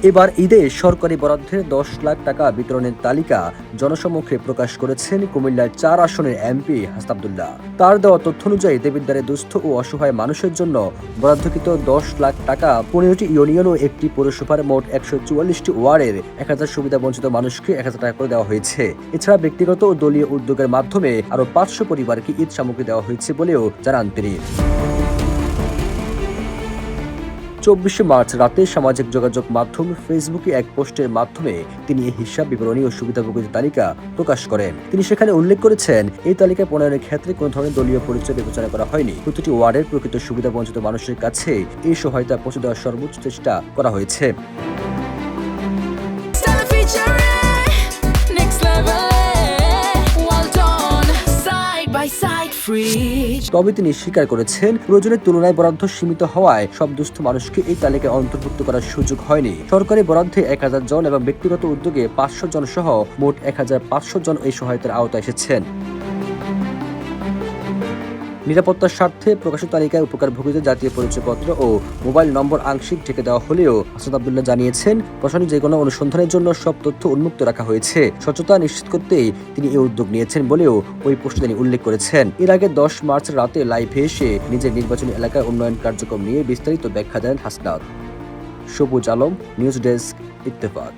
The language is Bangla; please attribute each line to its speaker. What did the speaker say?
Speaker 1: এবার ঈদে সরকারি বরাদ্দের 10 লাখ টাকা বিতরণের তালিকা জনসম্মুখে প্রকাশ করেছেন কুমিল্লার 4 আসনের এমপি হাসান আব্দুল্লাহ। তার দেওয়া তথ্য অনুযায়ী দেবিদ্বারে দুস্থ ও অসহায় মানুষের জন্য বরাদ্দকৃত 10 লাখ টাকা 15টি ইউনিয়ন ও একটি পৌরসভার মোট 144টি ওয়ার্ডের 1000 সুবিধা বঞ্চিত মানুষকে 1000 টাকা করে দেওয়া হয়েছে। এছাড়া ব্যক্তিগত ও দলীয় উদ্যোগের মাধ্যমে আরও 500 পরিবারকে ঈদ সামগ্রী দেওয়া হয়েছে বলেও জানান তিনি। 24শে মার্চ রাতে সামাজিক যোগাযোগ মাধ্যম ফেসবুকে এক পোস্টের মাধ্যমে তিনি এই হিসাব বিবরণী ও সুবিধাভোগীদের তালিকা প্রকাশ করেন। তিনি সেখানে উল্লেখ করেছেন, এই তালিকা প্রণয়নের ক্ষেত্রে কোনো ধরনের দলীয় পরিচয় বিবেচনা করা হয়নি। প্রতিটি ওয়ার্ডের প্রকৃত সুবিধা বঞ্চিত মানুষের কাছে এই সহায়তা পৌঁছে দেওয়ার সর্বোচ্চ চেষ্টা করা হয়েছে। তবে তিনি স্বীকার করেছেন, প্রয়োজনের তুলনায় বরাদ্দ সীমিত হওয়ায় সব দুস্থ মানুষকে এই তালিকায় অন্তর্ভুক্ত করার সুযোগ হয়নি। সরকারি বরাদ্দে 1000 জন এবং ব্যক্তিগত উদ্যোগে 500 জন সহ মোট 1500 জন এই সহায়তার আওতায় এসেছেন। নিরাপত্তার স্বার্থে প্রকাশিত তালিকায় উপকারভোগীদের জাতীয় পরিচয়পত্র ও মোবাইল নম্বর আংশিক ঢেকে দেওয়া হলেও হাসান আব্দুল্লাহ জানিয়েছেন, প্রশাসনিক যে কোনো অনুসন্ধানের জন্য সব তথ্য উন্মুক্ত রাখা হয়েছে। স্বচ্ছতা নিশ্চিত করতেই তিনি এই উদ্যোগ নিয়েছেন বলেও ওই পোস্টে তিনি উল্লেখ করেছেন। এর আগে 10 মার্চ রাতে লাইভে এসে নিজের নির্বাচনী এলাকার উন্নয়ন কার্যক্রম নিয়ে বিস্তারিত ব্যাখ্যা দেন হাসনাত। সবুজ আলম, নিউজ ডেস্ক, ইত্তেফাক।